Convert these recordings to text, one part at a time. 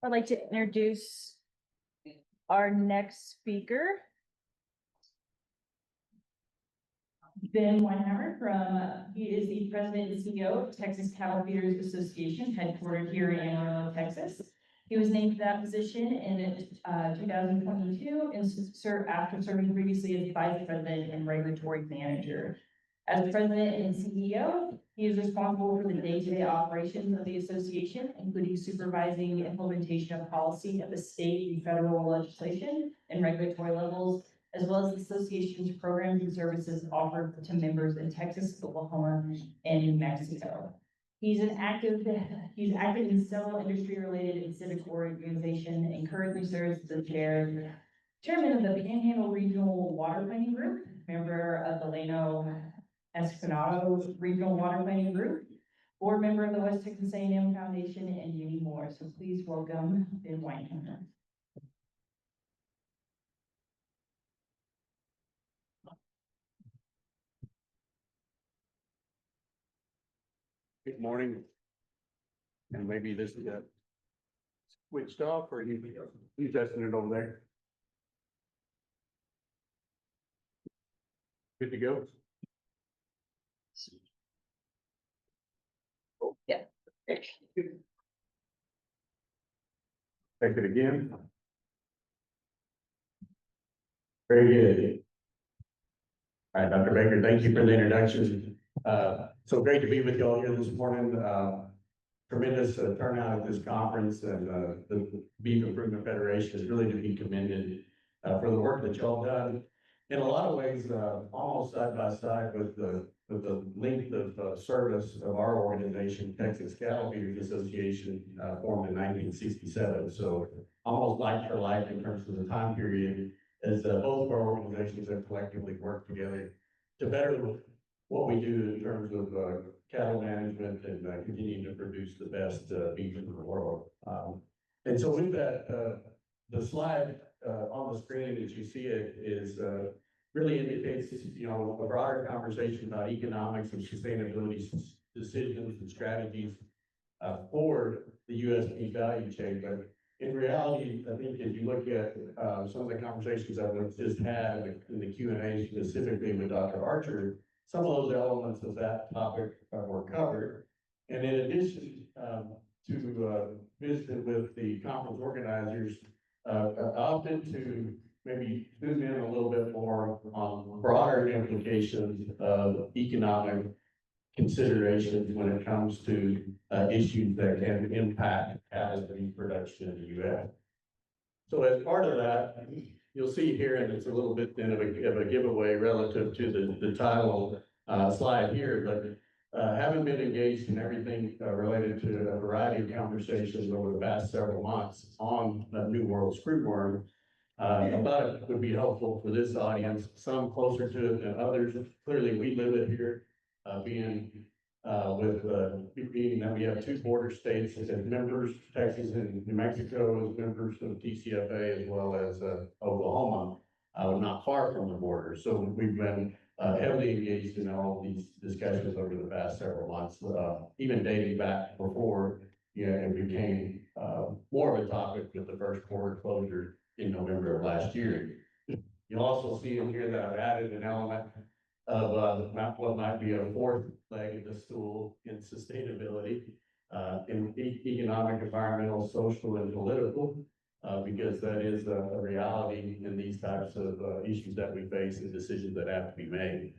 I'd like to introduce our next speaker. Ben Weinheimer he is the president and CEO of Texas Cattle Feeders Association, headquartered here in Amarillo, Texas. He was named to that position in 2022 and after serving previously as vice president and regulatory manager. As president and CEO, he is responsible for the day-to-day operations of the association, including supervising the implementation of policy at the state and federal legislation and regulatory levels, as well as the association's programs and services offered to members in Texas, Oklahoma, and New Mexico. He's active in several industry-related and civic organizations and currently serves as the chairman of the Panhandle Regional Water Planning Group, member of the Llano Escondido Regional Water Planning Group, board member of the West Texas A&M Foundation, and many more. So please welcome Ben Weinheimer. Good morning. And maybe this is switched off, or you testing it over there? Good to go? Yeah. Take it again. Very good. All right, Dr. Baker, thank you for the introduction. So great to be with you all here this morning. Tremendous turnout at this conference, and the Beef Improvement Federation is really to be commended for the work that y'all done. In a lot of ways, almost side by side with the length of service of our organization, Texas Cattle Feeders Association, formed in 1967. So almost like for like in terms of the time period, as both of our organizations have collectively worked together to better what we do in terms of cattle management and continuing to produce the best beef in the world. And so with that, the slide on the screen as you see it is really indicates, you know, a broader conversation about economics and sustainability decisions and strategies for the U.S. beef value chain. But in reality, I think if you look at some of the conversations that we've just had in the Q&A specifically with Dr. Archer, some of those elements of that topic were covered. And in addition to visit with the conference organizers, opted to maybe zoom in a little bit more on broader implications of economic considerations when it comes to issues that can impact cattle beef production in the U.S. So as part of that, you'll see here, and it's a little bit of a giveaway relative to the title slide here, but having been engaged in everything related to a variety of conversations over the past several months on the New World screwworm, I thought it would be helpful for this audience, some closer to it than others. Clearly, we live it here, being that we have two border states as members, Texas and New Mexico as members of TCFA, as well as Oklahoma, not far from the border. So we've been heavily engaged in all of these discussions over the past several months, even dating back before it became more of a topic with the first border closure in November of last year. You'll also see in here that I've added an element of what might be a fourth leg of the stool in sustainability, in economic, environmental, social, and political, because that is a reality in these types of issues that we face and decisions that have to be made.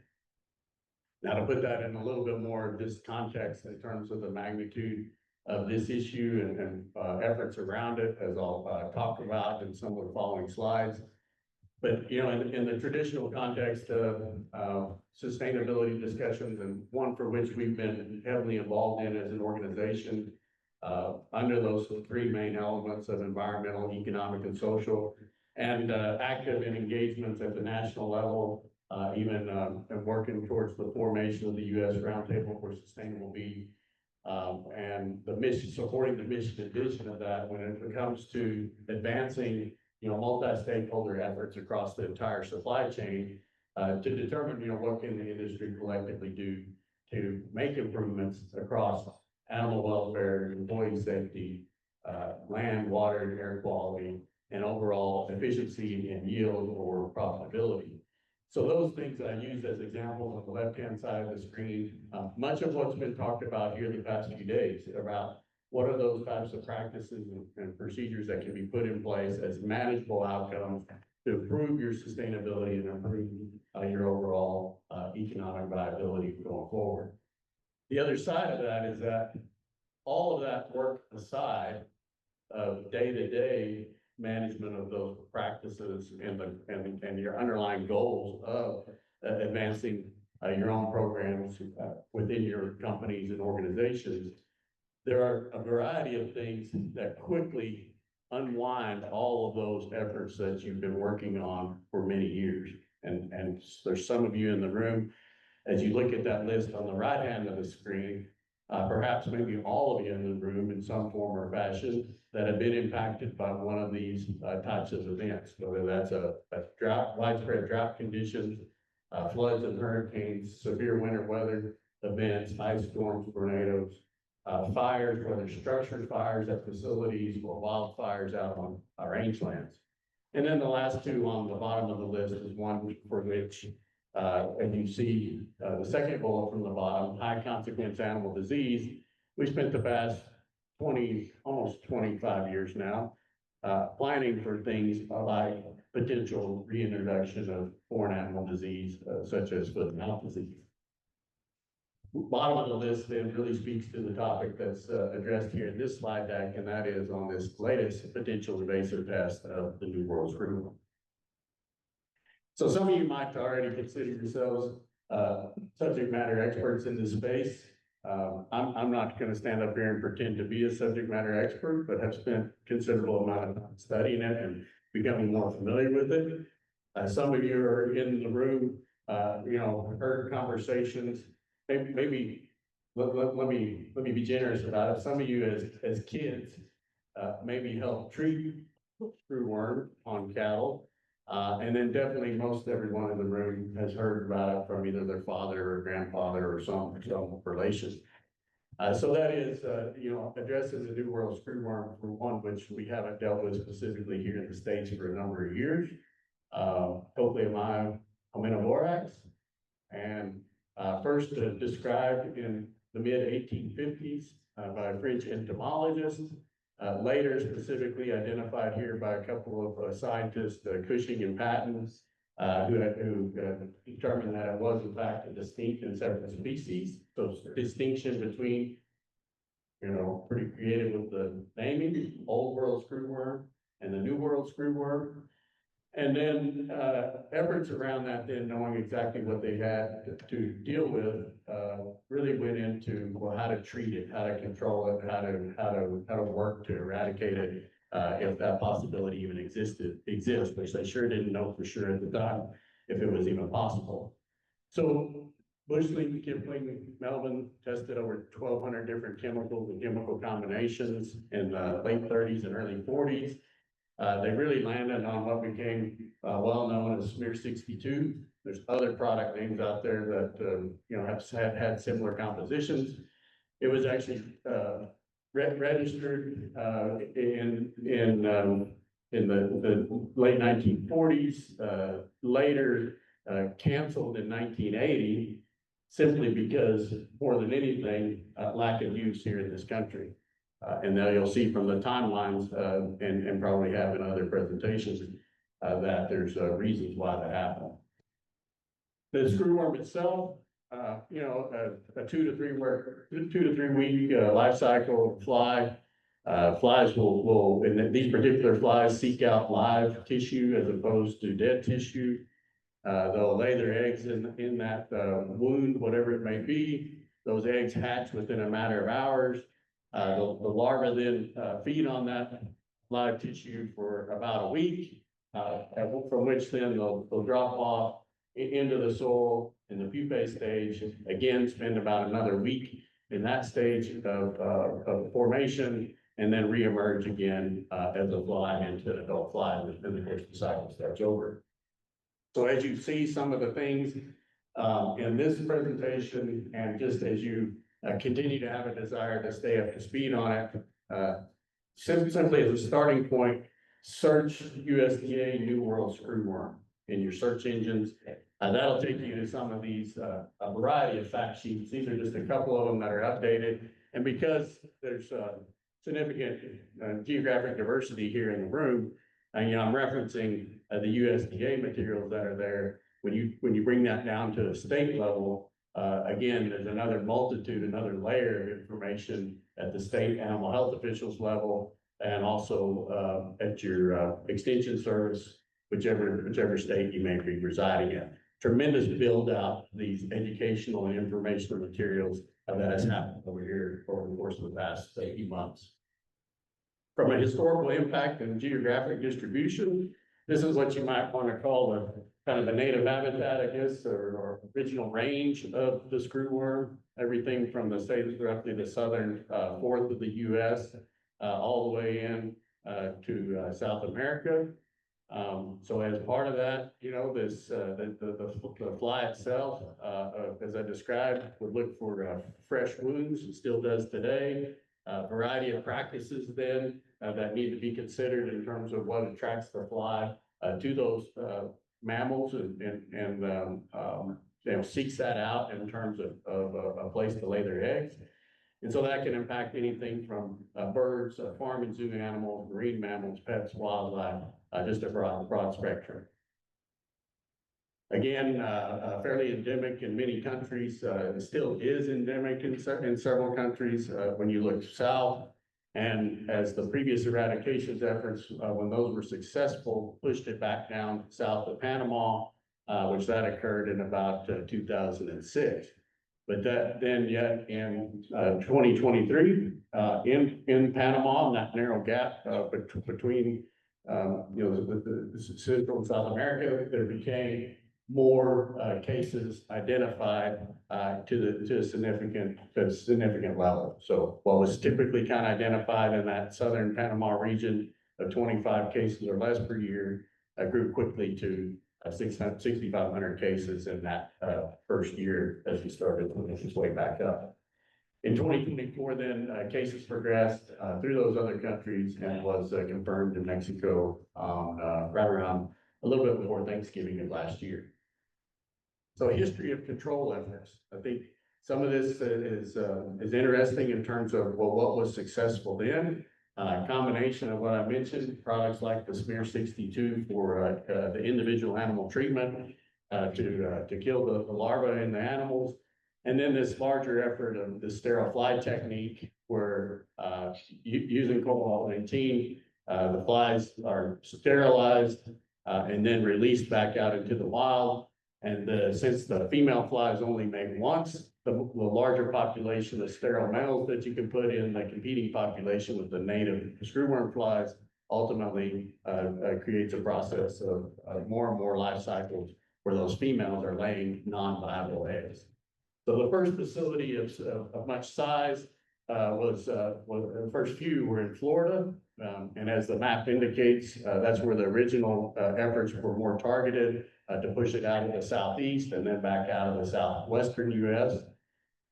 Now, to put that in a little bit more of this context in terms of the magnitude of this issue and efforts around it, as I'll talk about in some of the following slides. But, you know, in the traditional context of sustainability discussions, and one for which we've been heavily involved in as an organization, under those three main elements of environmental, economic, and social, and active in engagements at the national level, even and working towards the formation of the U.S. Roundtable for Sustainable Beef, and the mission, supporting the mission and vision of that when it comes to advancing, you know, multi-stakeholder efforts across the entire supply chain to determine, you know, what can the industry collectively do to make improvements across animal welfare, employee safety, land, water, and air quality, and overall efficiency and yield or profitability. So those things I used as examples on the left-hand side of the screen, much of what's been talked about here the past few days about what are those types of practices and procedures that can be put in place as manageable outcomes to improve your sustainability and improve your overall economic viability going forward. The other side of that is that all of that work aside of day-to-day management of those practices and your underlying goals of advancing your own programs within your companies and organizations, there are a variety of things that quickly unwind all of those efforts that you've been working on for many years. And there's some of you in the room, as you look at that list on the right hand of the screen, perhaps maybe all of you in the room in some form or fashion that have been impacted by one of these types of events, whether that's a drought, widespread drought conditions, floods and hurricanes, severe winter weather events, ice storms, tornadoes, fires, whether structured fires at facilities or wildfires out on our rangelands. And then the last two on the bottom of the list is one for which, and you see the second bullet from the bottom, high consequence animal disease. We spent the past almost 25 years now, planning for things like potential reintroduction of foreign animal disease, such as foot and mouth disease. Bottom of the list then really speaks to the topic that's addressed here in this slide deck, and that is on this latest potential invasive pest of the New World screwworm. So some of you might already consider yourselves subject matter experts in this space. I'm not going to stand up here and pretend to be a subject matter expert, but have spent considerable amount of time studying it and becoming more familiar with it. Some of you are in the room, heard conversations. Maybe let me be generous about it. Some of you as kids maybe helped treat screwworm on cattle. And then definitely most everyone in the room has heard about it from either their father or grandfather or some relation. So that is, addressing the New World screwworm, for one, which we haven't dealt with specifically here in the States for a number of years. Hoplomyia hominivorax, and first described in the mid-1850s by a French entomologist. Later specifically identified here by a couple of scientists, Cushing and Patton, who determined that it was in fact a distinct and separate species. So distinction between, pretty creative with the naming, Old World screwworm and the New World screwworm. And then efforts around that, then knowing exactly what they had to deal with, really went into how to treat it, how to control it, how to work to eradicate it, if that possibility even exists, which they sure didn't know for sure at the time if it was even possible. So Bushley, Kipling, Melvin tested over 1,200 different chemicals and chemical combinations in the late 30s and early 40s. They really landed on what became well known as Smear 62. There's other product names out there that have had similar compositions. It was actually registered in the late 1940s. Later canceled in 1980, simply because more than anything, lack of use here in this country. And now you'll see from the timelines and probably have in other presentations that there's reasons why that happened. The screwworm itself, a 2 to 3 week life cycle fly. Flies will in these particular flies seek out live tissue as opposed to dead tissue. They'll lay their eggs in that wound, whatever it may be. Those eggs hatch within a matter of hours. The larvae then feed on that live tissue for about a week, from which then they'll drop off into the soil in the pupae stage, again, spend about another week in that stage of formation, and then reemerge again as a fly into an adult fly, and then of course the cycle starts over. So as you see some of the things in this presentation, and just as you continue to have a desire to stay up to speed on it, simply as a starting point, search USDA New World Screwworm in your search engines. That'll take you to some of these, a variety of fact sheets. These are just a couple of them that are updated. And because there's significant geographic diversity here in the room, and I'm referencing the USDA materials that are there. When you bring that down to a state level, again, there's another multitude, another layer of information at the state animal health officials level, and also at your extension service, whichever state you may be residing in. Tremendous build out these educational and informational materials that has happened over here over the course of the past few months. From a historical impact and geographic distribution, this is what you might want to call the kind of the native habitat, I guess, or original range of the screwworm. Everything from the roughly the southern fourth of the U.S. All the way in to South America. So as part of that, this the fly itself, as I described, would look for fresh wounds, and still does today. A variety of practices then that need to be considered in terms of what attracts the fly to those mammals, and seeks that out in terms of a place to lay their eggs. And so that can impact anything from birds, farm and zoo animals, marine mammals, pets, wildlife, just a broad spectrum. Again, fairly endemic in many countries, it still is endemic in several countries. When you look south, and as the previous eradications efforts, when those were successful, pushed it back down south of Panama, which that occurred in about 2006. But that then yet in 2023, in Panama, and that narrow gap between the Central and South America, there became more cases identified to a significant level. So what was typically kind of identified in that southern Panama region of 25 cases or less per year grew quickly to 6,500 cases in that first year as we started to push its way back up. In 2024, then cases progressed through those other countries and was confirmed in Mexico right around a little bit before Thanksgiving of last year. So history of control efforts. I think some of this is interesting in terms of, well, what was successful then. A combination of what I mentioned, products like the Smear 62 for the individual animal treatment to kill the larvae in the animals. And then this larger effort of the sterile fly technique where using cobalt-19, the flies are sterilized and then released back out into the wild. And since the female flies only mate once, the larger population of sterile males that you can put in the competing population with the native screwworm flies ultimately creates a process of more and more life cycles where those females are laying non-viable eggs. So the first facility of much size was the first few were in Florida. And as the map indicates, that's where the original efforts were more targeted to push it out of the southeast and then back out of the southwestern U.S.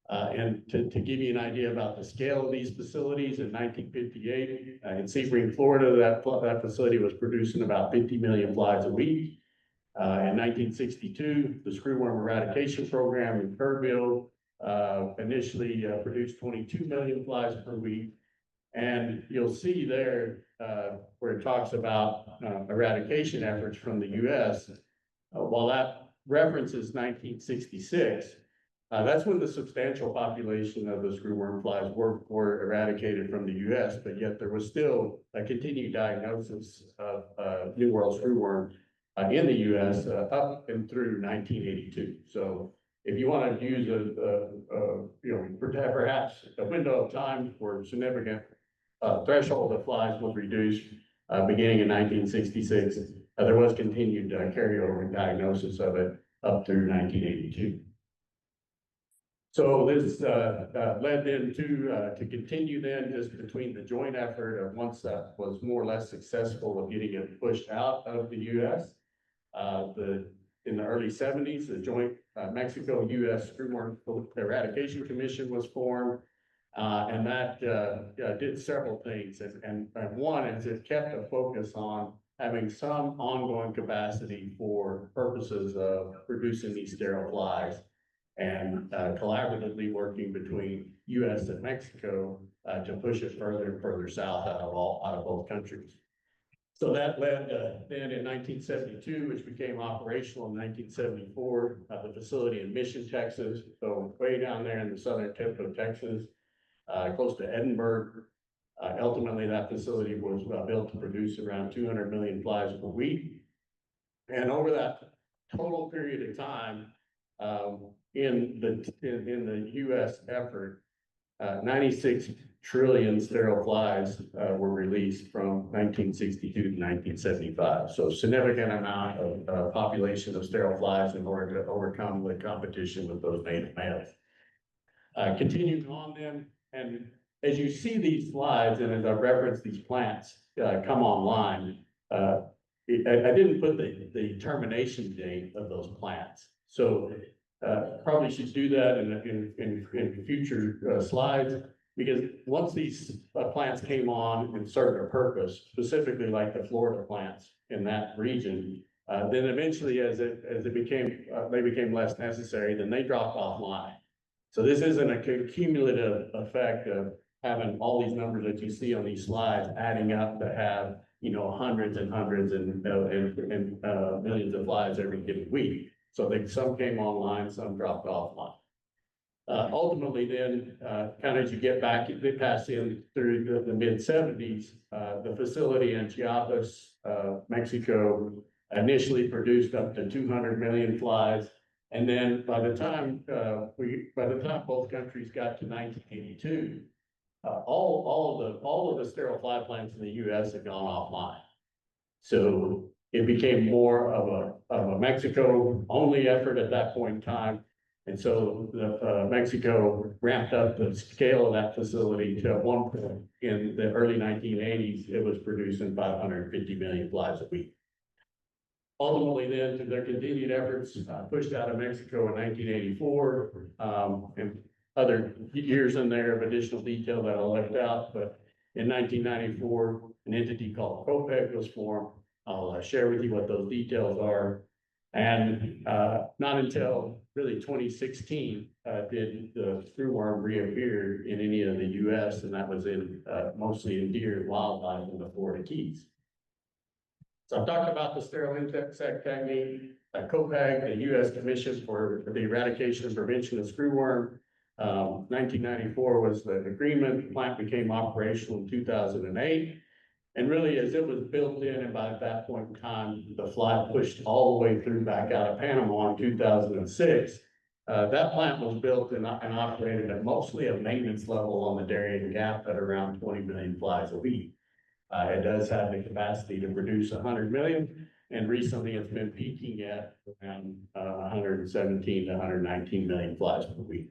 And to give you an idea about the scale of these facilities, in 1958, in Sebring, Florida, that facility was producing about 50 million flies a week. In 1962, the screwworm eradication program in Kerrville initially produced 22 million flies per week. And you'll see there where it talks about eradication efforts from the U.S. While that references 1966, that's when the substantial population of the screwworm flies were eradicated from the U.S., but yet there was still a continued diagnosis of New World screwworm in the U.S. Up and through 1982. So if you want to use perhaps a window of time where significant threshold of flies was reduced beginning in 1966, there was continued carryover and diagnosis of it up through 1982. So this led then to continue then just between the joint effort of once that was more or less successful of getting it pushed out of the U.S. In the early 70s, the joint Mexico-U.S. Screwworm Eradication Commission was formed. And that did several things. And one is it kept a focus on having some ongoing capacity for purposes of producing these sterile flies, and collaboratively working between US and Mexico to push it further and further south out of both countries. So that led then in 1972, which became operational in 1974, the facility in Mission, Texas. So way down there in the southern tip of Texas, close to Edinburgh. Ultimately, that facility was built to produce around 200 million flies per week. And over that total period of time, in the U.S. effort, 96 trillion sterile flies were released from 1962 to 1975. So significant amount of population of sterile flies in order to overcome the competition with those native males. Continuing on then, and as you see these slides, and as I referenced these plants come online, I didn't put the termination date of those plants. So probably should do that in future slides, because once these plants came on and served their purpose, specifically like the Florida plants in that region, then eventually as it became, they became less necessary, then they dropped offline. So this isn't a cumulative effect of having all these numbers that you see on these slides adding up to have, you know, hundreds and hundreds and millions of flies every given week. So some came online, some dropped offline. Ultimately then, kind of as you get back, they pass in through the mid-70s, the facility in Chiapas, Mexico, initially produced up to 200 million flies. And then by the time both countries got to 1982, all of the sterile fly plants in the U.S. had gone offline. So it became more of a Mexico only effort at that point in time. And so Mexico ramped up the scale of that facility to at one point in the early 1980s, it was producing 550 million flies a week. Ultimately then, through their continued efforts, pushed out of Mexico in 1984, and other years in there of additional detail that I left out, but in 1994, an entity called COPEC was formed. I'll share with you what those details are. And not until really 2016 did the screwworm reappear in any of the U.S., and that was in mostly in deer and wildlife in the Florida Keys. So I've talked about the sterile insect technique, COPEC, the U.S. Commission for the Eradication and Prevention of Screwworm. 1994 was the agreement. The plant became operational in 2008. And really, as it was built in, and by that point in time, the fly pushed all the way through back out of Panama in 2006. That plant was built and operated at mostly a maintenance level on the Darien Gap at around 20 million flies a week. It does have the capacity to produce 100 million, and recently it's been peaking at around 117 to 119 million flies per week.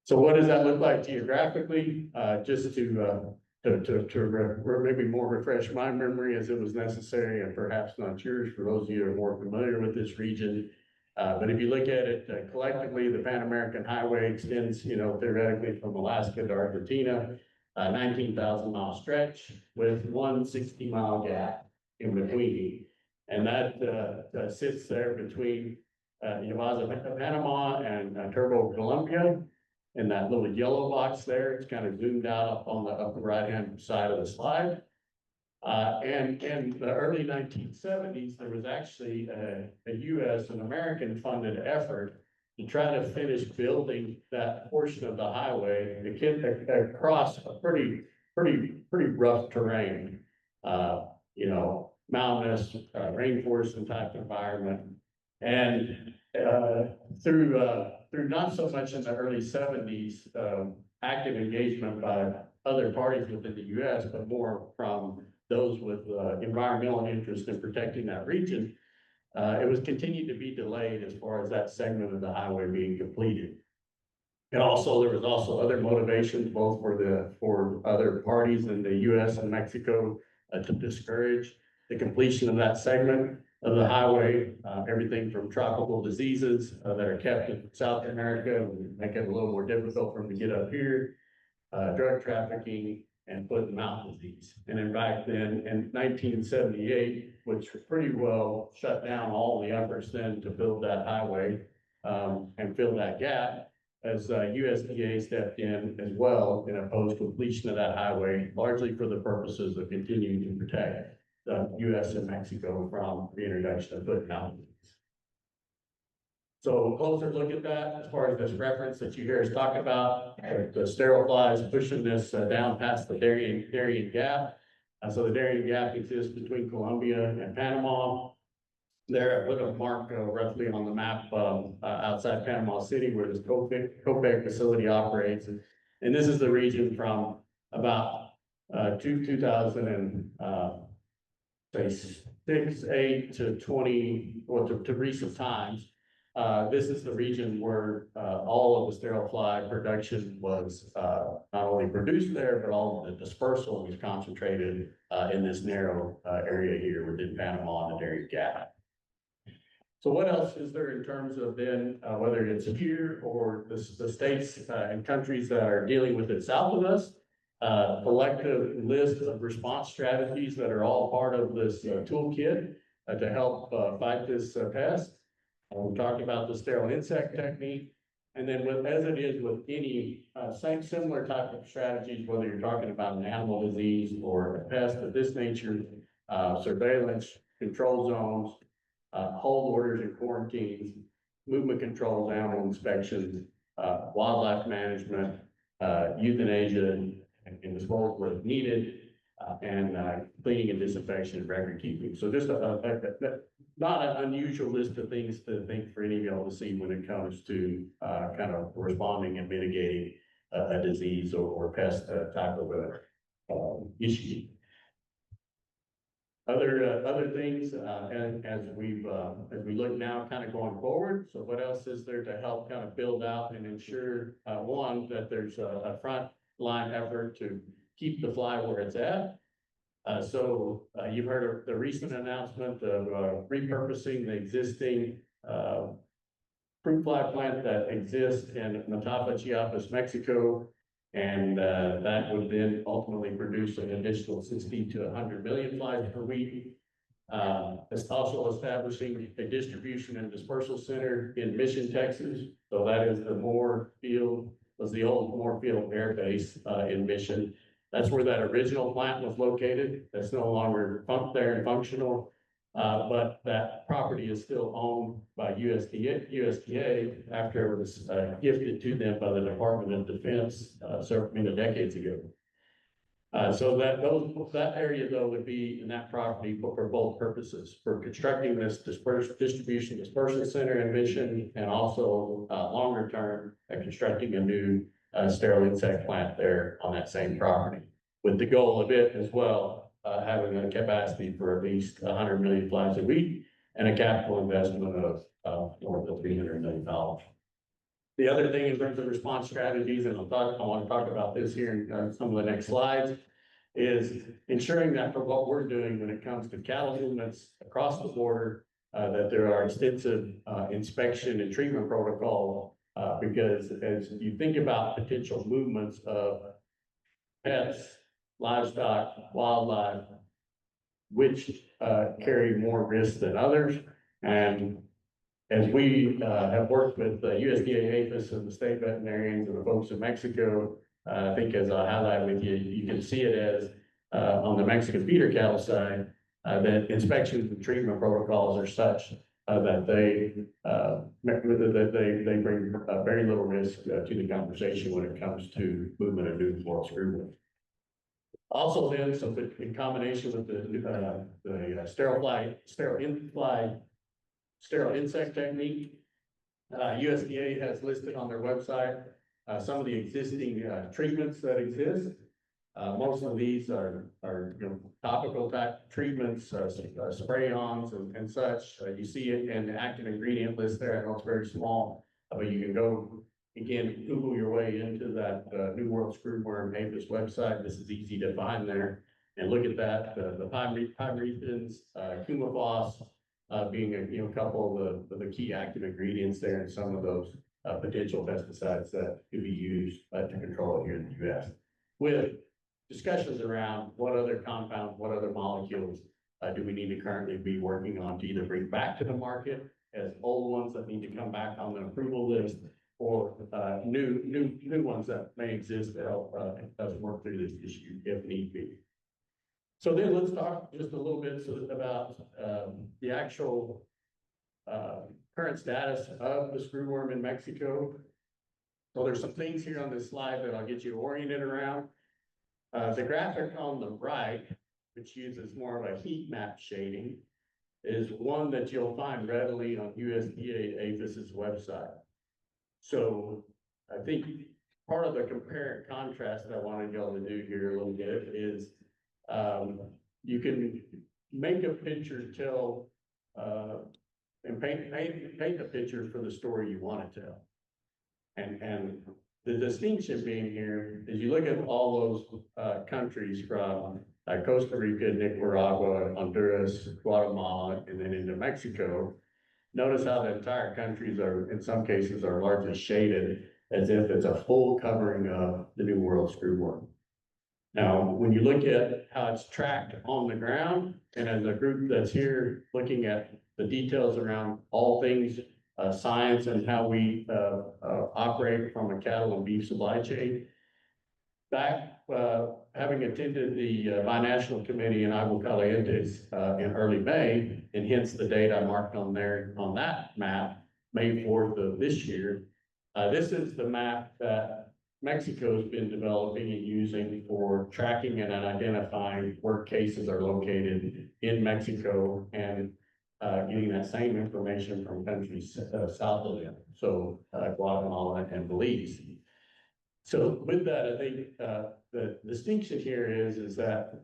So what does that look like geographically? Just to maybe more refresh my memory as it was necessary, and perhaps not yours for those of you who are more familiar with this region. But if you look at it collectively, the Pan American Highway extends, you know, theoretically from Alaska to Argentina, 19,000 mile stretch with one 60-mile gap in between. And that sits there between Yavaza, Panama and Turbo, Colombia. In that little yellow box there, it's kind of zoomed out up on the upper right-hand side of the slide. And in the early 1970s, there was actually a U.S. and American funded effort to try to finish building that portion of the highway across a pretty rough terrain, you know, mountainous, rainforest type environment. And through not so much in the early 70s, active engagement by other parties within the U.S., but more from those with environmental interest in protecting that region, it was continued to be delayed as far as that segment of the highway being completed. And also, there was also other motivations, both for other parties in the U.S. and Mexico to discourage the completion of that segment. of the highway, everything from tropical diseases that are kept in South America, make it a little more difficult for them to get up here, drug trafficking, and foot and mouth disease. And in fact, then in 1978, which pretty well shut down all the efforts then to build that highway and fill that gap, as USDA stepped in as well and opposed completion of that highway, largely for the purposes of continuing to protect the US and Mexico from the introduction of foot and mouth disease. So a closer look at that, as far as this reference that you hear us talk about, the sterile flies pushing this down past the Darien Gap. So the Darien Gap exists between Colombia and Panama. There, I put a mark roughly on the map outside Panama City where this Copec facility operates. And this is the region from about 2000 and say 6, 8 to 20, or to recent times. This is the region where all of the sterile fly production was not only produced there, but all of the dispersal was concentrated in this narrow area here within Panama and the Darien Gap. So what else is there in terms of then, whether it's here or the states and countries that are dealing with it south of us, collective list of response strategies that are all part of this toolkit to help fight this pest. We talked about the sterile insect technique, and then as it is with any similar type of strategies, whether you're talking about an animal disease or a pest of this nature, surveillance, control zones, hold orders and quarantines, movement controls, animal inspections, wildlife management, euthanasia and disposal where needed, and cleaning and disinfection and record keeping. So just not an unusual list of things to think for any of y'all to see when it comes to kind of responding and mitigating a disease or pest type of issue. Other things, and as we look now kind of going forward, so what else is there to help kind of build out and ensure, one, that there's a front line effort to keep the fly where it's at. So you've heard of the recent announcement of repurposing the existing fruit fly plant that exists in Matapa, Chiapas, Mexico. And that would then ultimately produce an additional 60 to 100 million flies per week. It's also establishing a distribution and dispersal center in Mission, Texas. So that is the the old Moorfield Air Base in Mission. That's where that original plant was located. That's no longer there and functional. But that property is still owned by USDA after it was gifted to them by the Department of Defense many decades ago. So that area though would be in that property for both purposes, for constructing this distribution dispersal center in Mission, and also longer term constructing a new sterile insect plant there on that same property, with the goal of it as well having a capacity for at least 100 million flies a week and a capital investment of north of $300 million. The other thing in terms of response strategies, and I want to talk about this here in some of the next slides, is ensuring that for what we're doing when it comes to cattle movements across the border, that there are extensive inspection and treatment protocol, because as you think about potential movements of pets, livestock, wildlife, which carry more risk than others. And as we have worked with the USDA APHIS and the state veterinarians and the folks in Mexico, I think as I highlight with you, you can see it as on the Mexican feeder cattle side, that inspections and treatment protocols are such that they bring very little risk to the conversation when it comes to movement of new floral screwworm. Also then, so in combination with the sterile insect technique, USDA has listed on their website some of the existing treatments that exist. Most of these are topical type treatments, spray-ons and such. You see it in the active ingredient list there. I know it's very small, but you can go again, Google your way into that New World Screwworm APHIS website. This is easy to find there, and look at that. The pyrethins, Coumaphos, being a couple of the key active ingredients there and some of those potential pesticides that could be used to control it here in the US. With discussions around what other compounds, what other molecules do we need to currently be working on to either bring back to the market as old ones that need to come back on the approval list, or new ones that may exist to help us work through this issue if need be. So then let's talk just a little bit about the actual current status of the screwworm in Mexico. So there's some things here on this slide that I'll get you oriented around. The graphic on the right, which uses more of a heat map shading, is one that you'll find readily on USDA APHIS's website. So I think part of the compare and contrast that I wanted y'all to do here a little bit is you can make a picture, tell and paint a picture for the story you want to tell. And the distinction being here is you look at all those countries from Costa Rica, Nicaragua, Honduras, Guatemala, and then into Mexico. Notice how the entire countries are, in some cases, are largely shaded as if it's a full covering of the New World screwworm. Now, when you look at how it's tracked on the ground, and as a group that's here looking at the details around all things science and how we operate from a cattle and beef supply chain, back having attended the binational committee in Aguascalientes in early May, and hence the date I marked on there on that map, May 4th of this year. This is the map that Mexico's been developing and using for tracking and identifying where cases are located in Mexico, and getting that same information from countries south of them, so Guatemala and Belize. So with that, I think the distinction here is that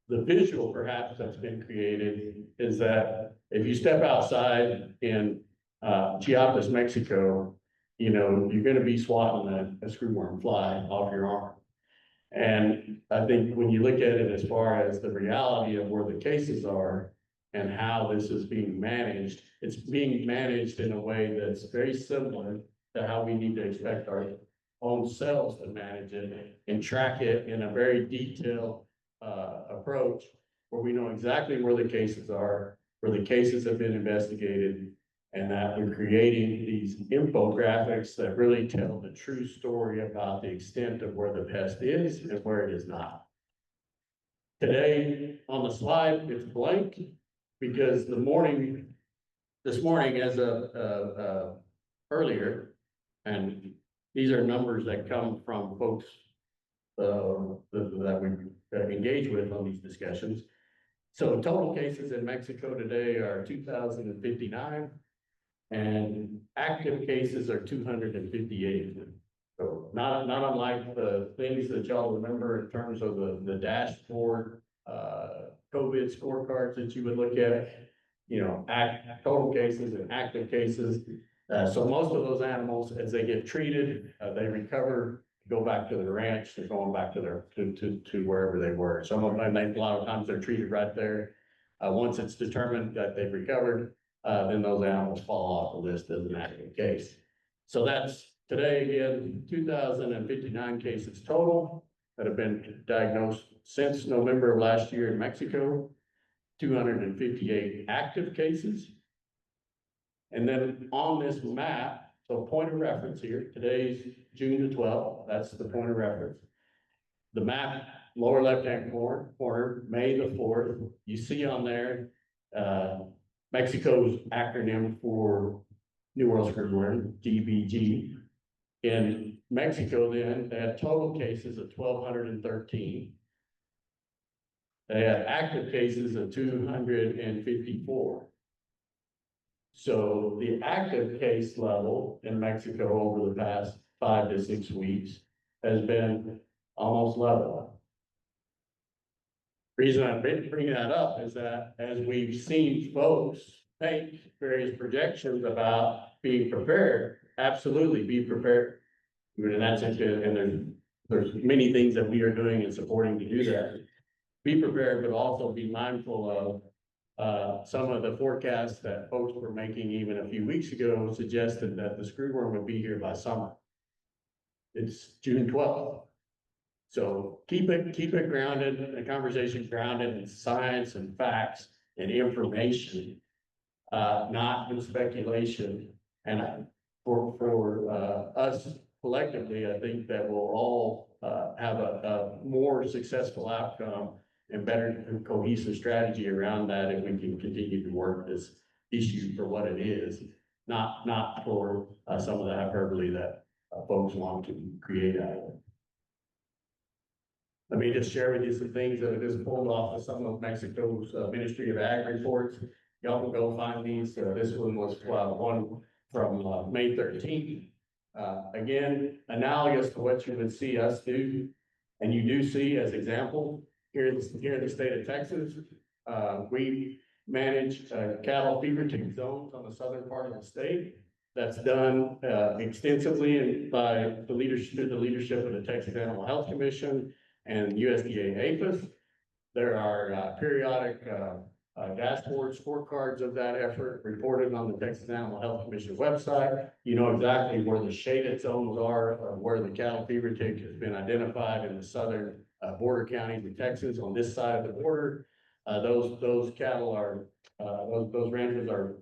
the visual perhaps that's been created is that if you step outside in Chiapas, Mexico, you know, you're going to be swatting a screwworm fly off your arm. And I think when you look at it as far as the reality of where the cases are and how this is being managed, it's being managed in a way that's very similar to how we need to expect our own selves to manage it and track it in a very detailed approach, where we know exactly where the cases are, where the cases have been investigated, and that we're creating these infographics that really tell the true story about the extent of where the pest is and where it is not. Today on the slide, it's blank because this morning as of earlier, and these are numbers that come from folks that we engage with on these discussions. So total cases in Mexico today are 2,059, and active cases are 258. So not unlike the things that y'all remember in terms of the dashboard COVID scorecards that you would look at, you know, total cases and active cases. So most of those animals, as they get treated, they recover, go back to the ranch, they're going back to their to wherever they were. Some of them, a lot of times they're treated right there. Once it's determined that they've recovered, then those animals fall off the list as an active case. So that's today again, 2,059 cases total that have been diagnosed since November of last year in Mexico, 258 active cases. And then on this map, so point of reference here, today's June the 12th, that's the point of reference. The map, lower left-hand corner, May the 4th, you see on there, Mexico's acronym for New World Screwworm, DBG. In Mexico then, they had total cases of 1,213. They had active cases of 254. So the active case level in Mexico over the past 5 to 6 weeks has been almost level. Reason I'm bringing that up is that as we've seen folks make various projections about being prepared, absolutely be prepared. And that's it, and there's many things that we are doing and supporting to do that. Be prepared, but also be mindful some of the forecasts that folks were making even a few weeks ago suggested that the screwworm would be here by summer. It's June 12th. So keep it grounded, the conversation grounded in science and facts and information, not in speculation. And for us collectively, I think that we'll all have a more successful outcome and better and cohesive strategy around that if we can continue to work this issue for what it is, not for some of the hyperbole that folks want to create out of it. Let me just share with you some things that I just pulled off of some of Mexico's Ministry of Ag reports. Y'all can go find these. This one was one from May 13th. Again, analogous to what you would see us do, and you do see as example here in the state of Texas. We manage cattle fever tick zones on the southern part of the state. That's done extensively by the leadership of the Texas Animal Health Commission and USDA APHIS. There are periodic dashboard scorecards of that effort reported on the Texas Animal Health Commission website. You know exactly where the shaded zones are, where the cattle fever tick has been identified in the southern border counties of Texas on this side of the border. Those cattle are, those ranches are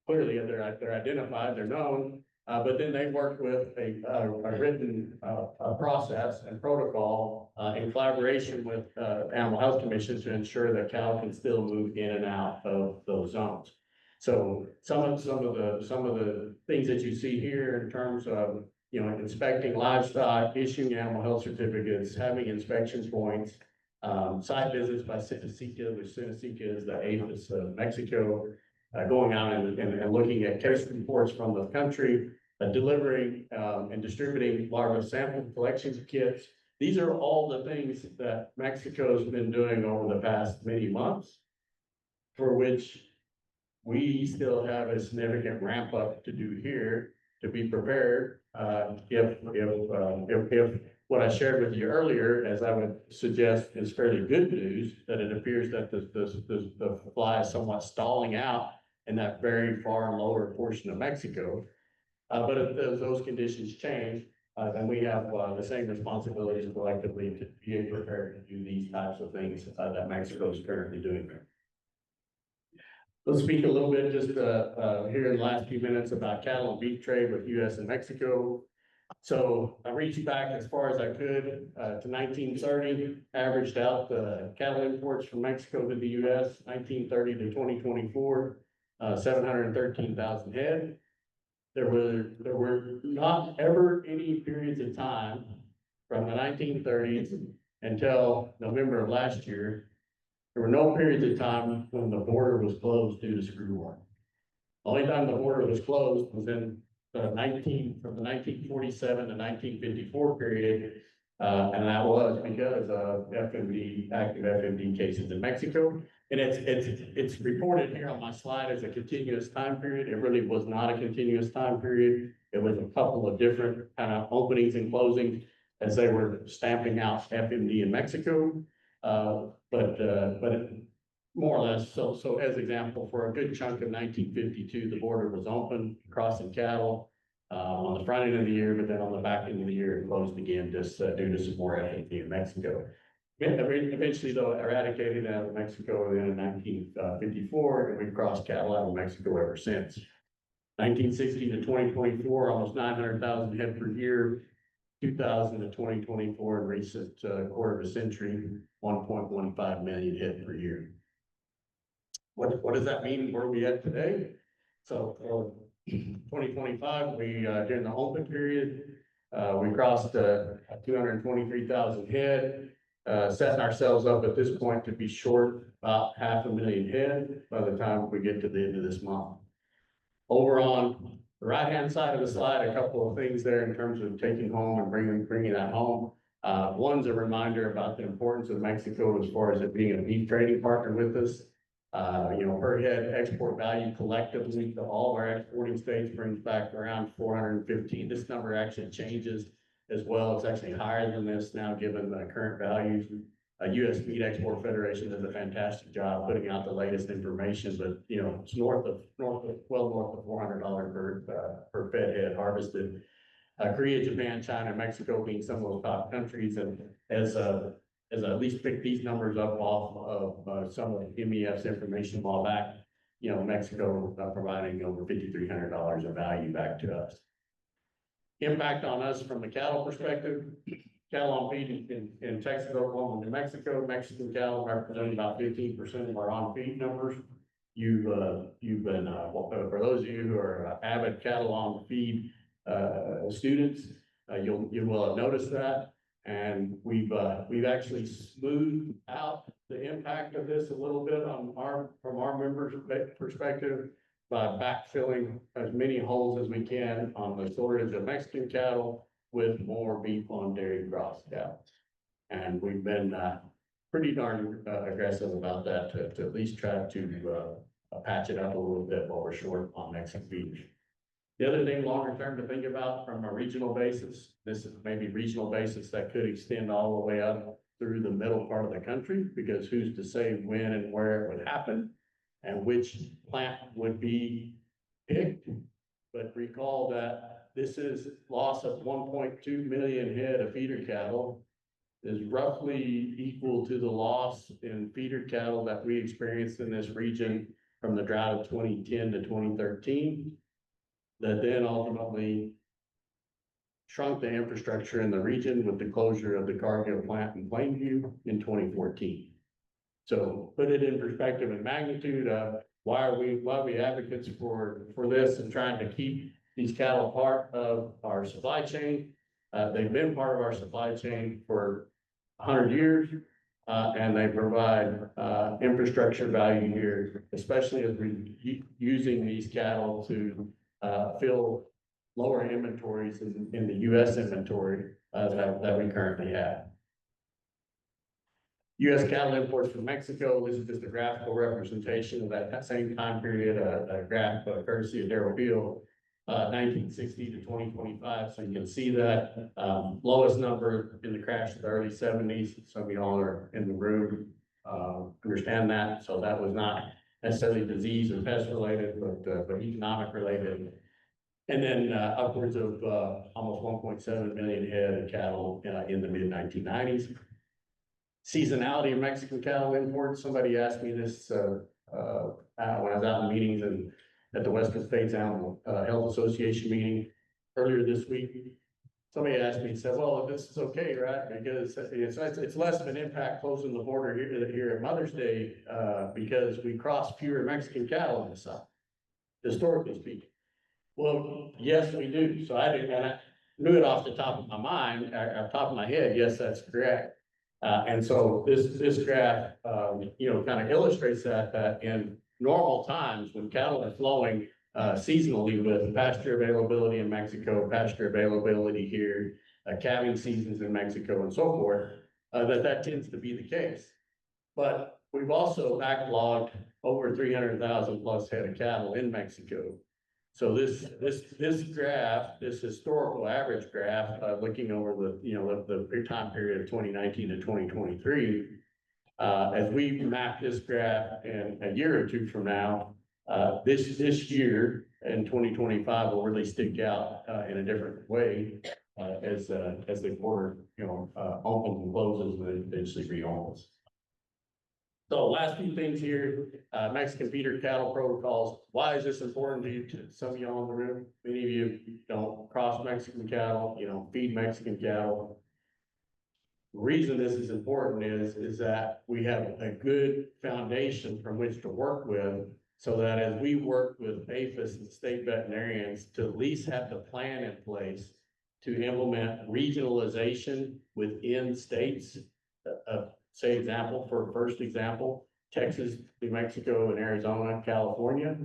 clearly they're identified, they're known. But then they work with a written process and protocol in collaboration with animal health commissions to ensure that cattle can still move in and out of those zones. So some of the things that you see here in terms of inspecting livestock, issuing animal health certificates, having inspection points, site visits by Symposium, which Symposium is the APHIS of Mexico. Going out and looking at case reports from the country, delivering and distributing larva sample collection kits. These are all the things that Mexico's been doing over the past many months, for which we still have a significant ramp up to do here to be prepared. If what I shared with you earlier, as I would suggest, is fairly good news, that it appears that the fly is somewhat stalling out in that very far lower portion of Mexico. But if those conditions change, then we have the same responsibilities collectively to be prepared to do these types of things that Mexico is currently doing. Let's speak a little bit just here in the last few minutes about cattle and beef trade with U.S. and Mexico. So I reached back as far as I could to 1930, averaged out the cattle imports from Mexico to the U.S. 1930 to 2024, 713,000 head. There were not ever any periods of time from the 1930s until November of last year. There were no periods of time when the border was closed due to screwworm. The only time the border was closed was in from the 1947 to 1954 period, and that was because of active FMD cases in Mexico. And it's reported here on my slide as a continuous time period. It really was not a continuous time period. It was a couple of different kind of openings and closings as they were stamping out FMD in Mexico. But more or less, so as example, for a good chunk of 1952, the border was open, crossing cattle on the front end of the year, but then on the back end of the year, it closed again just due to some more FMD in Mexico. Eventually, though, eradicated out of Mexico in 1954, and we've crossed cattle out of Mexico ever since. 1960 to 2024, almost 900,000 head per year. 2000 to 2024, in recent quarter of a century, 1.15 million head per year. What does that mean? Where are we at today? So for 2025, we during the open period, we crossed 223,000 head. Setting ourselves up at this point to be short about 500,000 head by the time we get to the end of this month. Over on the right-hand side of the slide, a couple of things there in terms of taking home and bringing that home. One's a reminder about the importance of Mexico as far as it being a beef trading partner with us. Per head export value collectively to all of our exporting states brings back around 415. This number actually changes as well. It's actually higher than this now, given the current values. U.S. Meat Export Federation does a fantastic job putting out the latest information, but, you know, it's well north of $400 per fed head harvested. Korea, Japan, China, Mexico being some of those top countries, and as I at least picked these numbers up off of some of MEF's information a while back, you know, Mexico providing over $5,300 of value back to us. Impact on us from the cattle perspective, cattle on feed in Texas, Oklahoma, New Mexico, Mexican cattle represent about 15% of our on feed numbers. You've been, for those of you who are avid cattle on feed students, you will have noticed that. And we've actually smoothed out the impact of this a little bit from our members' perspective by backfilling as many holes as we can on the storage of Mexican cattle with more beef on dairy cross cattle. And we've been pretty darn aggressive about that to at least try to patch it up a little bit while we're short on Mexican beef. The other thing longer term to think about from a regional basis, this is maybe regional basis that could extend all the way up through the middle part of the country, because who's to say when and where it would happen and which plant would be picked. But recall that this is loss of 1.2 million head of feeder cattle is roughly equal to the loss in feeder cattle that we experienced in this region from the drought of 2010 to 2013. That then ultimately shrunk the infrastructure in the region with the closure of the Cargill plant in Plainview in 2014. So put it in perspective and magnitude of why are we advocates for this and trying to keep these cattle part of our supply chain. They've been part of our supply chain for 100 years, and they provide infrastructure value here, especially as we're using these cattle to fill lower inventories in the U.S. inventory that we currently have. U.S. cattle imports from Mexico. This is just a graphical representation of that same time period, a graph courtesy of Darrell Beal, 1960 to 2025. So you can see that lowest number in the crash of the early 70s. Some of y'all are in the room understand that. So that was not necessarily disease or pest related, but economic related. And then upwards of almost 1.7 million head of cattle in the mid 1990s. Seasonality of Mexican cattle imports. Somebody asked me this when I was out in meetings and at the Western States Animal Health Association meeting earlier this week. Somebody asked me, said, well, this is okay, right? Because it's less of an impact closing the border here at Mother's Day because we cross fewer Mexican cattle in the South, historically speaking. Well, yes, we do. So I knew it off the top of my mind, off the top of my head. Yes, that's correct. And so this graph, kind of illustrates that in normal times when cattle are flowing seasonally with pasture availability in Mexico, pasture availability here, calving seasons in Mexico and so forth, that tends to be the case. But we've also backlogged over 300,000 plus head of cattle in Mexico. So this graph, this historical average graph, looking over the time period of 2019 to 2023, as we map this graph in a year or two from now, this year in 2025 will really stick out in a different way as the quarter opens and closes and then eventually reopens. So last few things here, Mexican feeder cattle protocols. Why is this important to you? To some of y'all in the room, many of you don't cross Mexican cattle, feed Mexican cattle. The reason this is important is that we have a good foundation from which to work with, so that as we work with APHIS and state veterinarians to at least have the plan in place to implement regionalization within states. Say first example, Texas, New Mexico, and Arizona, California.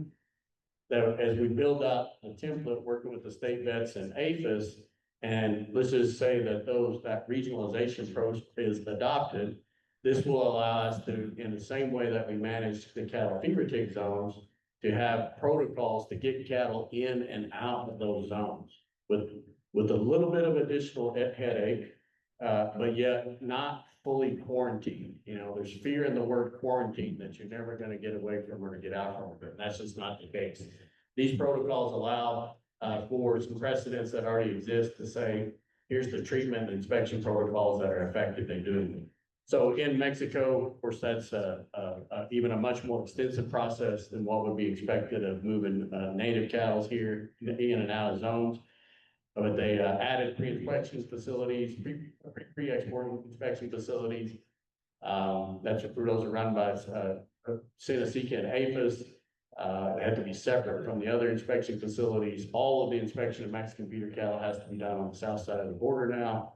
That as we build out the template working with the state vets and APHIS, and let's just say that that regionalization approach is adopted, this will allow us to, in the same way that we manage the cattle fever tick zones, to have protocols to get cattle in and out of those zones with a little bit of additional headache. but yet not fully quarantined. You know, there's fear in the word quarantine that you're never gonna get away from or get out from it, and that's just not the case. These protocols allow, for some precedents that already exist to say, here's the treatment and inspection protocols that are effective in doing it. So in Mexico, of course, that's even a much more extensive process than what would be expected of moving native cattle here in and out of zones. But they added pre-inspection facilities, pre-export inspection facilities. Those are run by Seneca and APHIS. They have to be separate from the other inspection facilities. All of the inspection of Mexican feeder cattle has to be done on the south side of the border now.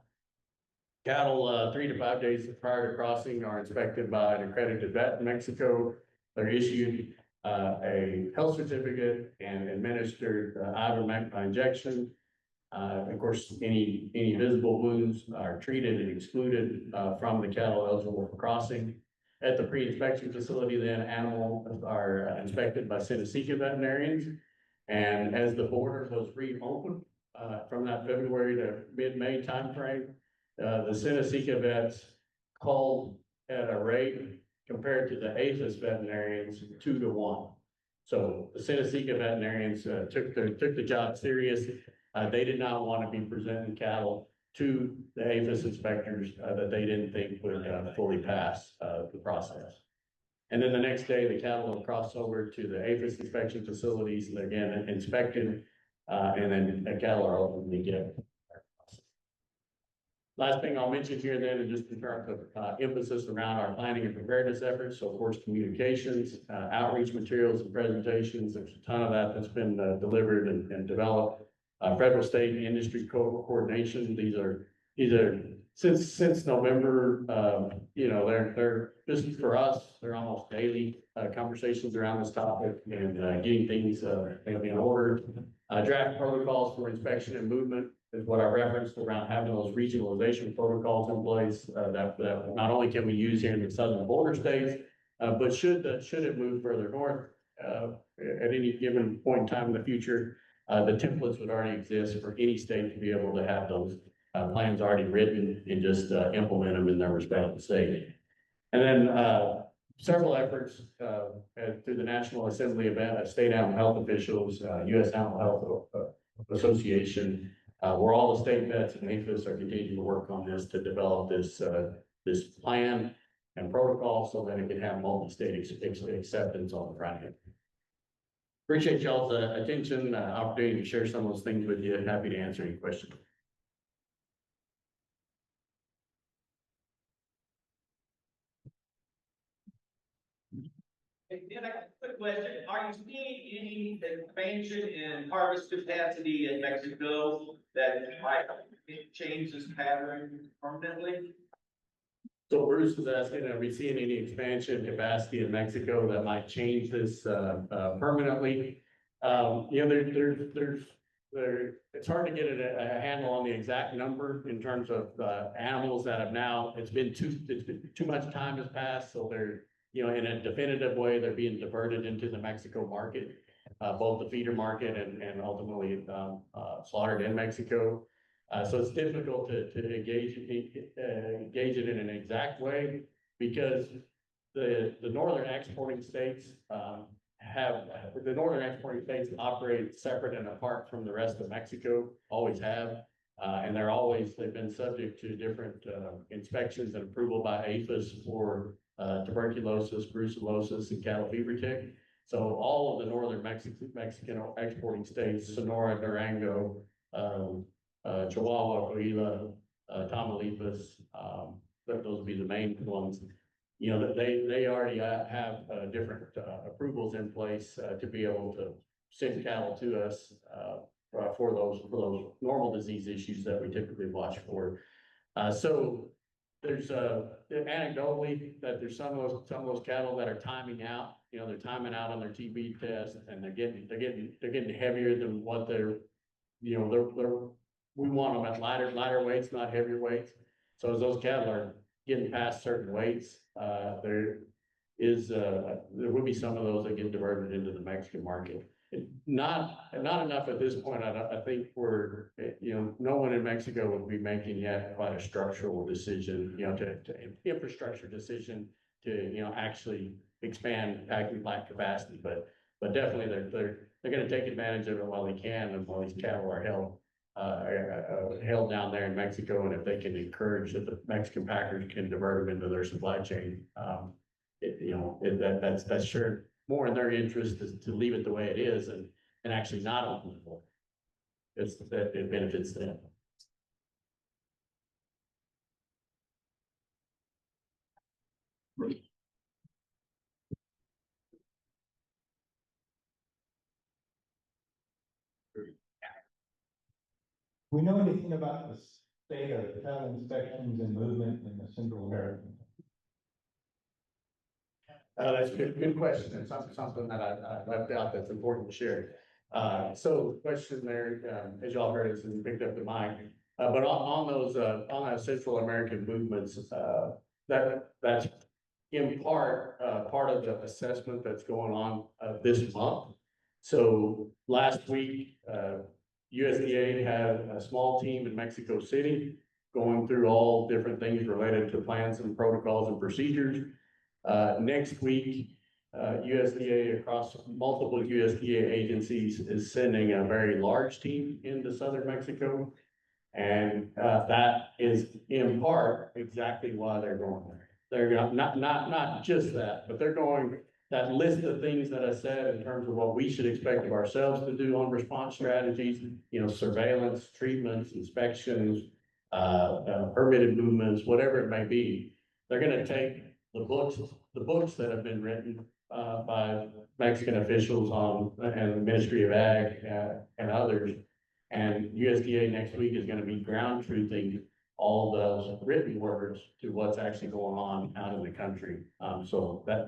Cattle 3 to 5 days prior to crossing are inspected by an accredited vet in Mexico. They're issued a health certificate and administered ivermectin injection. Of course, any visible wounds are treated and excluded from the cattle eligible for crossing. At the pre-inspection facility, then animals are inspected by Seneca veterinarians. And as the border was reopened from that February to mid-May timeframe, the Seneca vets called at a rate compared to the APHIS veterinarians 2 to 1. So the Seneca veterinarians took the job serious. They did not want to be presenting cattle to the APHIS inspectors that they didn't think would fully pass the process. And then the next day, the cattle will cross over to the APHIS inspection facilities, and again inspected, and then the cattle are ultimately given. Last thing I'll mention here then is just in terms of emphasis around our planning and preparedness efforts. So of course, communications, outreach materials and presentations, there's a ton of that that's been delivered and developed. Federal, state, and industry coordination. These are since November, you know, they're just for us, they're almost daily conversations around this topic and getting things in order. Draft protocols for inspection and movement is what I referenced around having those regionalization protocols in place that not only can we use here in the southern border states, but should it move further north at any given point in time in the future, the templates would already exist for any state to be able to have those plans already written and just implement them in their respective state. And then several efforts through the National Assembly of State Animal Health Officials, U.S. Animal Health Association, where all the state vets and APHIS are continuing to work on this to develop this plan and protocol so that it can have multi-state acceptance on the front end. Appreciate y'all's attention, opportunity to share some of those things with you. Happy to answer any questions. Hey, Dan, I got a quick question. Are you seeing any expansion in harvest capacity in Mexico that might change this pattern permanently? So Bruce was asking, are we seeing any expansion capacity in Mexico that might change this permanently? You know, it's hard to get a handle on the exact number in terms of animals that have now, it's been too much time has passed, so they're, you know, in a definitive way, they're being diverted into the Mexico market, both the feeder market and ultimately slaughtered in Mexico. So it's difficult to engage it in an exact way because the northern exporting states operate separate and apart from the rest of Mexico, always have. And they've been subject to different inspections and approval by APHIS for tuberculosis, brucellosis, and cattle fever tick. So all of the northern Mexican exporting states, Sonora, Durango, Chihuahua, Coahuila, Tamaulipas, those would be the main ones. You know, they already have different approvals in place to be able to send cattle to us for those normal disease issues that we typically watch for. So there's anecdotally that there's some of those cattle that are timing out. You know, they're timing out on their TB test, and they're getting heavier than what they're, you know, we want them at lighter weights, not heavier weights. So as those cattle are getting past certain weights, there will be some of those that get diverted into the Mexican market. Not enough at this point. I think we're, no one in Mexico would be making yet quite a structural decision, to infrastructure decision to, actually expand packing plant capacity, but definitely they're gonna take advantage of it while they can and while these cattle are held down there in Mexico. And if they can encourage that the Mexican packers can divert them into their supply chain, that's sure more in their interest to leave it the way it is and actually not open the door. It's that it benefits them. We know anything about the state of cattle inspections and movement in the Central American? That's a good question. It's something that I left out that's important to share. So the question there, as y'all heard, is picked up the mic. But on that Central American movements, that's in part of the assessment that's going on this month. So last week, USDA had a small team in Mexico City going through all different things related to plans and protocols and procedures. Next week, USDA across multiple USDA agencies is sending a very large team into southern Mexico. And that is in part exactly why they're going there. They're not just that, but they're going that list of things that I said in terms of what we should expect of ourselves to do on response strategies, surveillance, treatments, inspections, permitted movements, whatever it may be. They're going to take the books that have been written by Mexican officials and the Ministry of Ag and others. And USDA next week is going to be ground truthing all those written words to what's actually going on out in the country. So that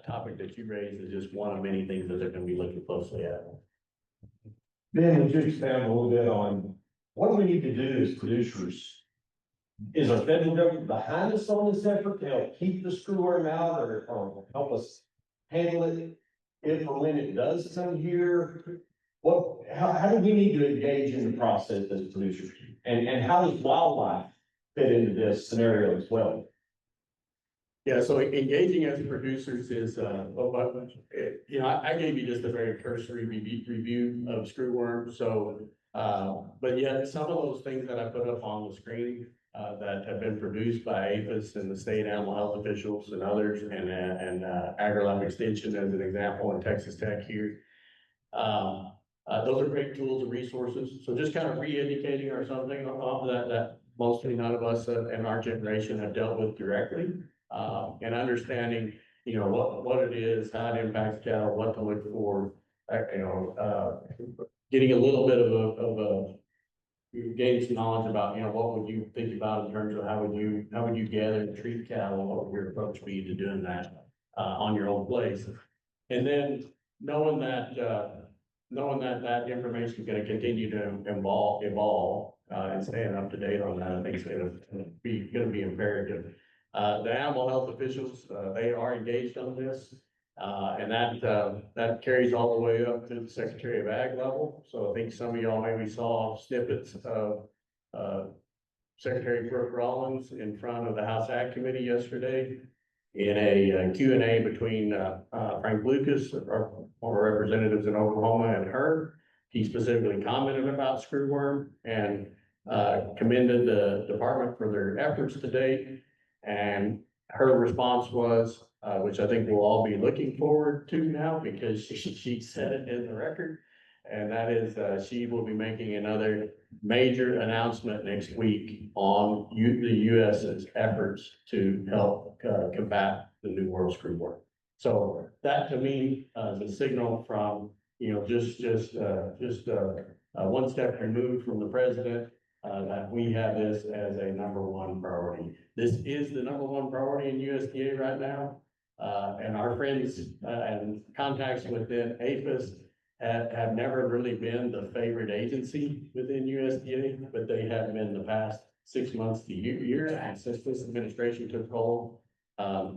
topic that you raised is just one of many things that they're going to be looking closely at. Ben, would you expand a little bit on what do we need to do as producers? Is our federal government behind us on this effort to help keep the screwworm out or help us handle it if or when it does come here? How do we need to engage in the process as producers? And how does wildlife fit into this scenario as well? Yeah, so engaging as producers is, I gave you just a very cursory review of screwworm. So, but yet some of those things that I put up on the screen that have been produced by APHIS and the state animal health officials and others, and AgriLife Extension as an example, and Texas Tech here. Those are great tools and resources. So just kind of re-educating ourselves that mostly none of us in our generation have dealt with directly, and understanding, what it is, how it impacts cattle, what to look for, getting a little bit of a gain some knowledge about, what would you think about in terms of how would you gather and treat cattle, what would your approach be to doing that on your own place, and then knowing that that information is going to continue to evolve, and staying up to date on that, I think is going to be imperative. The animal health officials, they are engaged on this, and that carries all the way up to the Secretary of Ag level. So I think some of y'all maybe saw snippets of Secretary Brooke Rollins in front of the House Ag Committee yesterday in a Q&A between Frank Lucas, our former representatives in Oklahoma, and her. He specifically commented about screwworm and commended the department for their efforts to date. And her response was, which I think we'll all be looking forward to now because she said it in the record, and that is she will be making another major announcement next week on the U.S.'s efforts to help combat the New World Screwworm. So that to me is a signal from, just one step removed from the president, that we have this as a #1 priority. This is the #1 priority in USDA right now. And our friends and contacts within APHIS have never really been the favorite agency within USDA, but they have been the past 6 months to year since this administration took hold.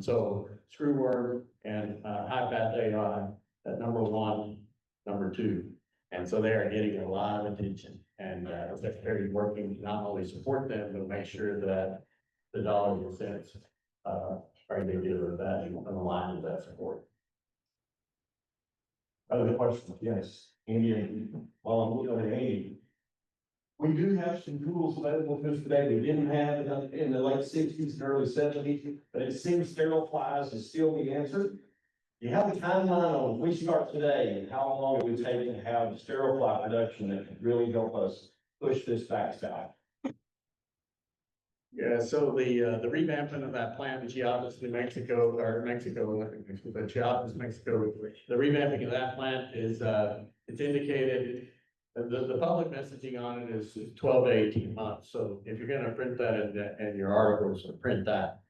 So screwworm and high fat AI at #1 number two. And so they are getting a lot of attention, and, the secretary is working to not only support them, but make sure that the dollars and cents, are indicative of that and align with that support. Other questions? Yes. Andy, while I'm looking at Andy. We do have some tools available to us today we didn't have in the late sixties and early seventies, but it seems sterile flies is still the answer. Do you have a timeline on if we start today and how long it would take to have sterile fly production that could really help us push this backside? Yeah, so the revamping of that plant in Chiapas, New Mexico, the Chiapas, Mexico, the revamping of that plant is, it's indicated, the public messaging on it is 12 to 18 months. So if you're gonna print that in your articles, print that.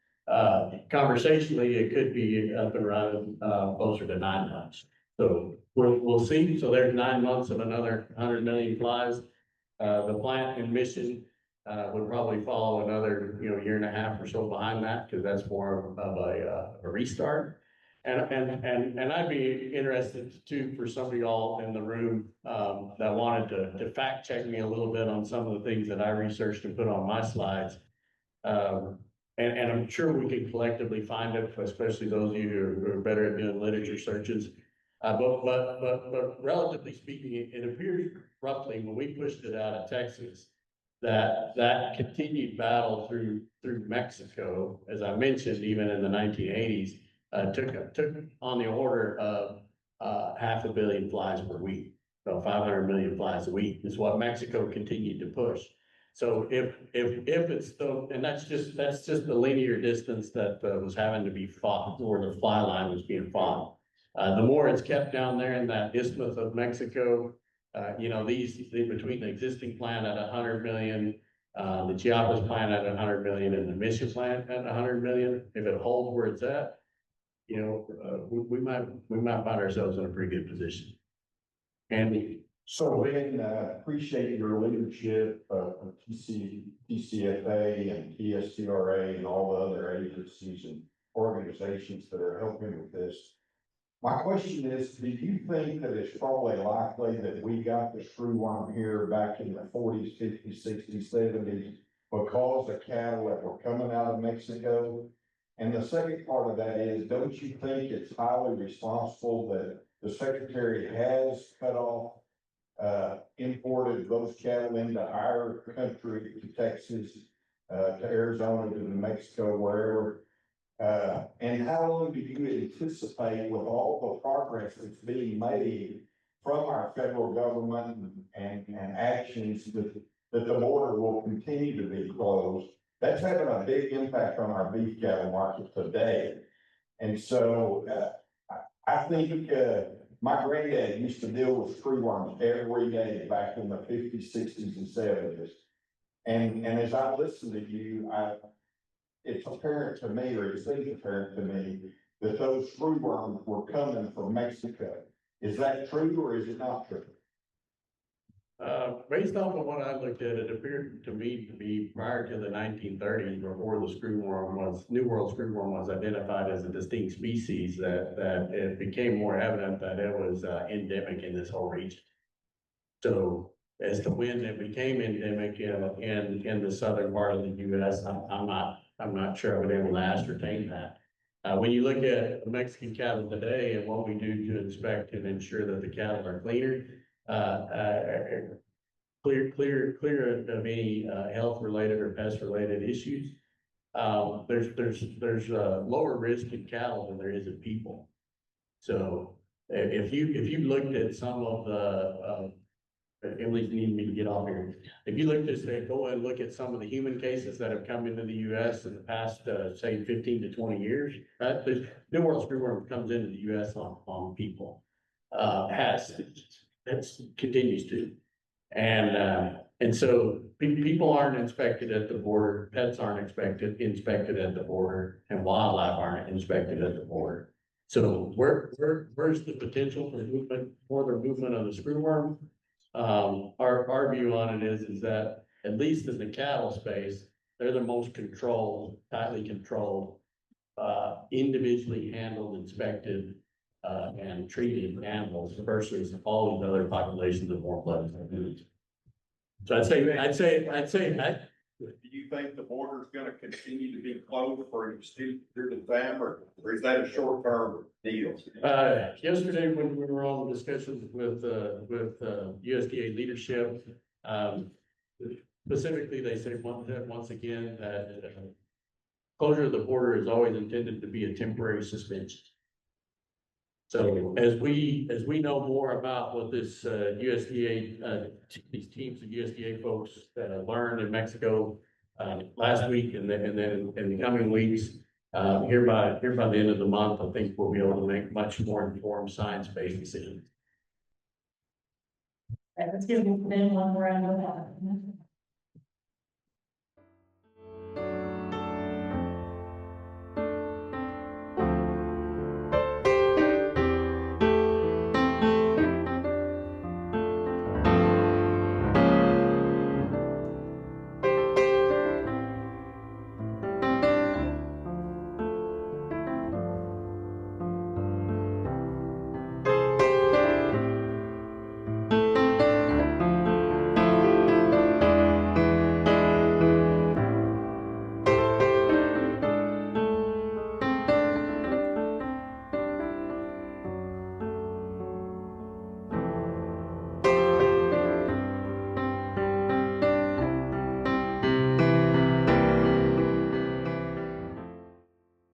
Conversationally, it could be up and running, closer to 9 months. So we'll see. So there's 9 months of another 100 million flies. The plant and mission would probably follow another, year and a half or so behind that, because that's more of a restart. And I'd be interested too, for some of y'all in the room, that wanted to fact check me a little bit on some of the things that I researched and put on my slides. And I'm sure we can collectively find it, especially those of you who are better at doing literature searches. But relatively speaking, it appears roughly when we pushed it out of Texas, that continued battle through Mexico, as I mentioned, even in the 1980s, took on the order of 500 million flies per week. So 500 million flies a week is what Mexico continued to push. So if it's still, and that's just the linear distance that was having to be fought, or the fly line was being fought. The more it's kept down there in that isthmus of Mexico, between the existing plant at 100 million, the Chiapas plant at 100 million, and the Mission plant at 100 million, if it holds where it's at, we might find ourselves in a pretty good position. Andy? So Ben, appreciate your leadership of TCFA and TSCRA and all the other agencies and organizations that are helping with this. My question is, do you think that it's probably likely that we got the screwworm here back in the 40s, 50s, 60s, 70s because of cattle that were coming out of Mexico? And the second part of that is, don't you think it's highly responsible that the secretary has cut off, imported those cattle into our country, to Texas, to Arizona, to New Mexico, wherever? And how long do you anticipate, with all the progress that's being made from our federal government and actions, that the border will continue to be closed? That's having a big impact on our beef cattle market today. And so I think my granddad used to deal with screwworms every day back in the 50s, 60s, and 70s. And as I listen to you, it's apparent to me, or it seems apparent to me, that those screwworms were coming from Mexico. Is that true, or is it not true? Based off of what I looked at, it appeared to me to be prior to the 1930s, before the New World screwworm was identified as a distinct species, that it became more evident that it was endemic in this whole region. So as to when it became endemic in the southern part of the U.S., I'm not sure I would be able to ascertain that. When you look at Mexican cattle today and what we do to inspect and ensure that the cattle are cleaner, clear of any health related or pest related issues, there's a lower risk in cattle than there is in people. So if you looked at some of the Emily's needing me to get off here. If you look at go and look at some of the human cases that have come into the U.S. in the past, say 15 to 20 years, right? The New World screwworm comes into the U.S. on people, continues to, and so people aren't inspected at the border, pets aren't inspected at the border, and wildlife aren't inspected at the border. So where's the potential for the movement of the screwworm? Our view on it is that, at least in the cattle space, they're the most controlled, tightly controlled, individually handled, inspected, and treating animals versus all these other populations of warm blooded. So I'd say that. Do you think the border is gonna continue to be closed for an extended period of time, or is that a short-term deal? Yesterday, when we were on discussions with USDA leadership, specifically, they said once again that closure of the border is always intended to be a temporary suspension. So as we know more about what this USDA, these teams of USDA folks that have learned in Mexico last week and then in the coming weeks, here by the end of the month, I think we'll be able to make much more informed science-based decisions. Let's give Ben one more round of applause.